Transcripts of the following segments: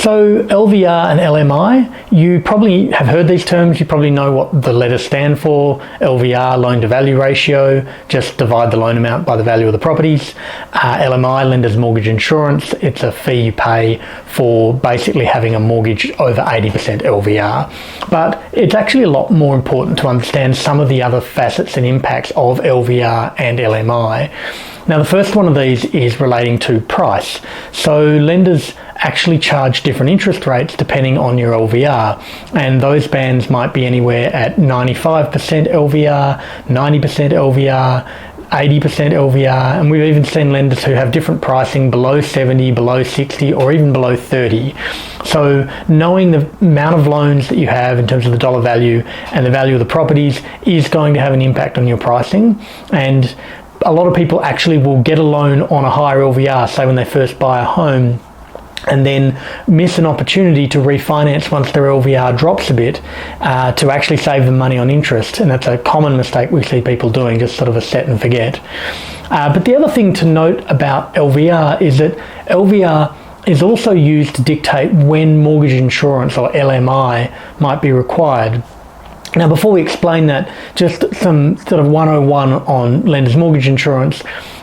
So LVR and LMI, you probably have heard these terms, you probably know what the letters stand for. LVR, loan to value ratio, just divide the loan amount by the value of the properties. LMI, lender's mortgage insurance, it's a fee you pay for basically having a mortgage over 80% LVR. But it's actually a lot more important to understand some of the other facets and impacts of LVR and LMI. Now, the first one of these is relating to price. So lenders actually charge different interest rates depending on your LVR, and those bands might be anywhere at 95% LVR, 90% LVR, 80% LVR, and we've even seen lenders who have different pricing below 70, below 60, or even below 30. So knowing the amount of loans that you have in terms of the dollar value and the value of the properties is going to have an impact on your pricing. And a lot of people actually will get a loan on a higher LVR, say when they first buy a home, and then miss an opportunity to refinance once their LVR drops a bit to actually save them money on interest. And that's a common mistake we see people doing, just sort of a set and forget. But the other thing to note about LVR is that LVR is also used to dictate when mortgage insurance, or LMI, might be required. Now, before we explain that, just some sort of 101 on lender's mortgage insurance.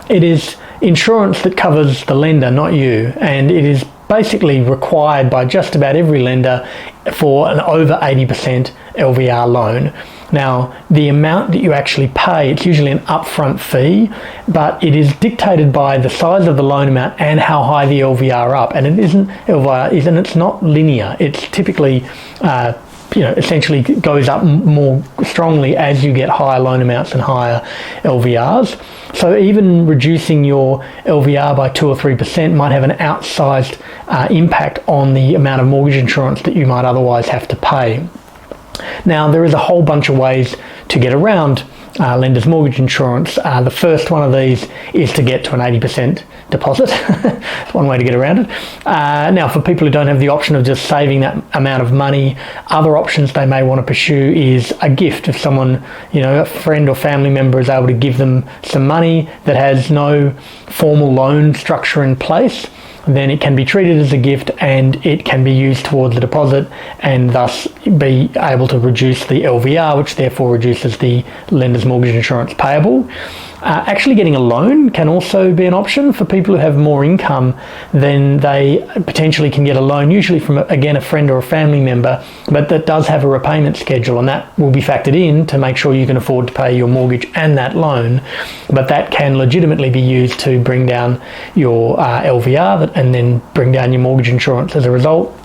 It is insurance that covers the lender, not you, and it is basically required by just about every lender for an over 80% LVR loan. Now, the amount that you actually pay, it's usually an upfront fee, but it is dictated by the size of the loan amount and how high the LVR up. And it isn't LVR, and it's not linear. It's typically essentially goes up more strongly as you get higher loan amounts and higher LVRs. So even reducing your LVR by 2 or 3% might have an outsized impact on the amount of mortgage insurance that you might otherwise have to pay. Now, there is a whole bunch of ways to get around lender's mortgage insurance. The first one of these is to get to an 80% deposit. It's one way to get around it. Now, for people who don't have the option of just saving that amount of money, other options they may want to pursue is a gift. If someone, a friend or family member is able to give them some money that has no formal loan structure in place, then it can be treated as a gift and it can be used towards the deposit and thus be able to reduce the LVR, which therefore reduces the lender's mortgage insurance payable. Actually getting a loan can also be an option for people who have more income. Then they potentially can get a loan, usually from, again, a friend or a family member, but that does have a repayment schedule, and that will be factored in to make sure you can afford to pay your mortgage and that loan. But that can legitimately be used to bring down your LVR and then bring down your mortgage insurance as a result.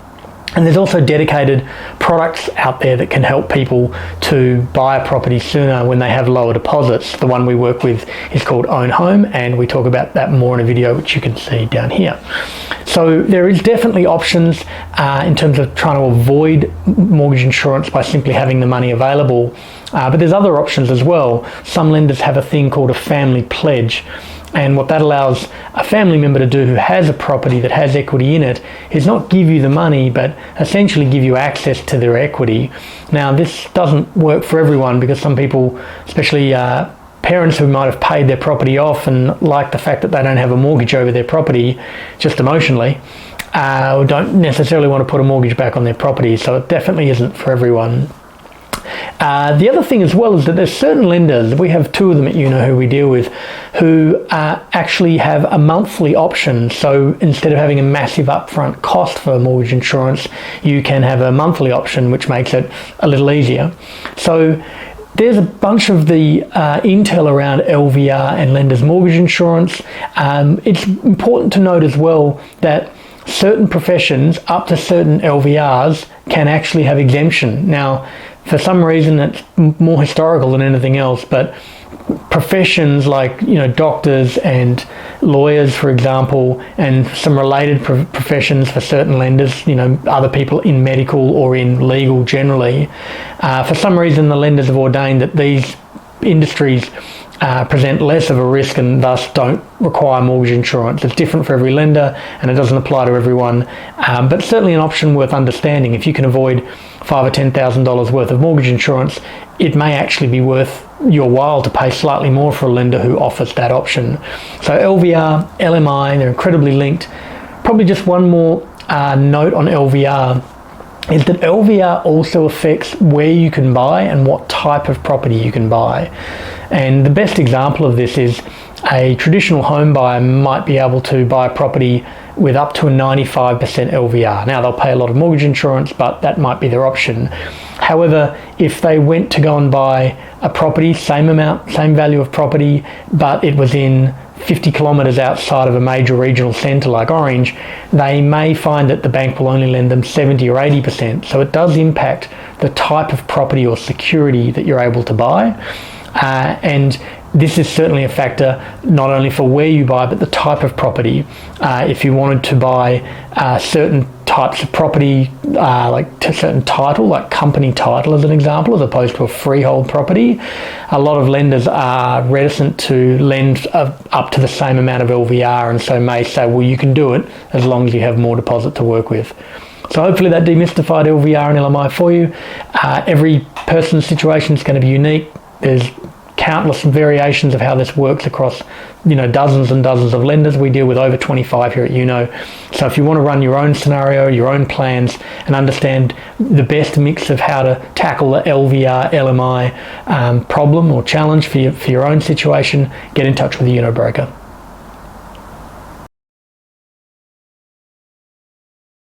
And there's also dedicated products out there that can help people to buy a property sooner when they have lower deposits. The one we work with is called Own Home, and we talk about that more in a video which you can see down here. So there is definitely options in terms of trying to avoid mortgage insurance by simply having the money available. But there's other options as well. Some lenders have a thing called a family pledge. And what that allows a family member to do who has a property that has equity in it is not give you the money, but essentially give you access to their equity. Now, this doesn't work for everyone because some people, especially parents who might have paid their property off and like the fact that they don't have a mortgage over their property just emotionally, don't necessarily want to put a mortgage back on their property. So it definitely isn't for everyone. The other thing as well is that there's certain lenders, we have two of them at who we deal with, who actually have a monthly option. So instead of having a massive upfront cost for mortgage insurance, you can have a monthly option, which makes it a little easier. So there's a bunch of the intel around LVR and lender's mortgage insurance. It's important to note as well that certain professions up to certain LVRs can actually have exemption. Now, for some reason, it's more historical than anything else, but professions like doctors and lawyers, for example, and some related professions for certain lenders, other people in medical or in legal generally, for some reason the lenders have ordained that these industries present less of a risk and thus don't require mortgage insurance. It's different for every lender and it doesn't apply to everyone, but certainly an option worth understanding. If you can avoid $5,000 or $10,000 worth of mortgage insurance, it may actually be worth your while to pay slightly more for a lender who offers that option. So LVR, LMI, they're incredibly linked. Probably just one more note on LVR is that LVR also affects where you can buy and what type of property you can buy. And the best example of this is a traditional home buyer might be able to buy a property with up to a 95% LVR. Now, they'll pay a lot of mortgage insurance, but that might be their option. However, if they went to go and buy a property, same amount, same value of property, but it was in 50 kilometres outside of a major regional centre like Orange, they may find that the bank will only lend them 70 or 80%. So it does impact the type of property or security that you're able to buy. And this is certainly a factor not only for where you buy, but the type of property. If you wanted to buy certain types of property, like to certain title, like company title as an example, as opposed to a freehold property, a lot of lenders are reticent to lend up to the same amount of LVR, and so may say, well, you can do it as long as you have more deposit to work with. So hopefully that demystified LVR and LMI for you. Every person's situation is going to be unique. There's countless variations of how this works across, dozens and dozens of lenders. We deal with over 25 here at UNO. So if you want to run your own scenario, your own plans, and understand the best mix of how to tackle the LVR, LMI problem or challenge for your own situation, get in touch with the UNO broker.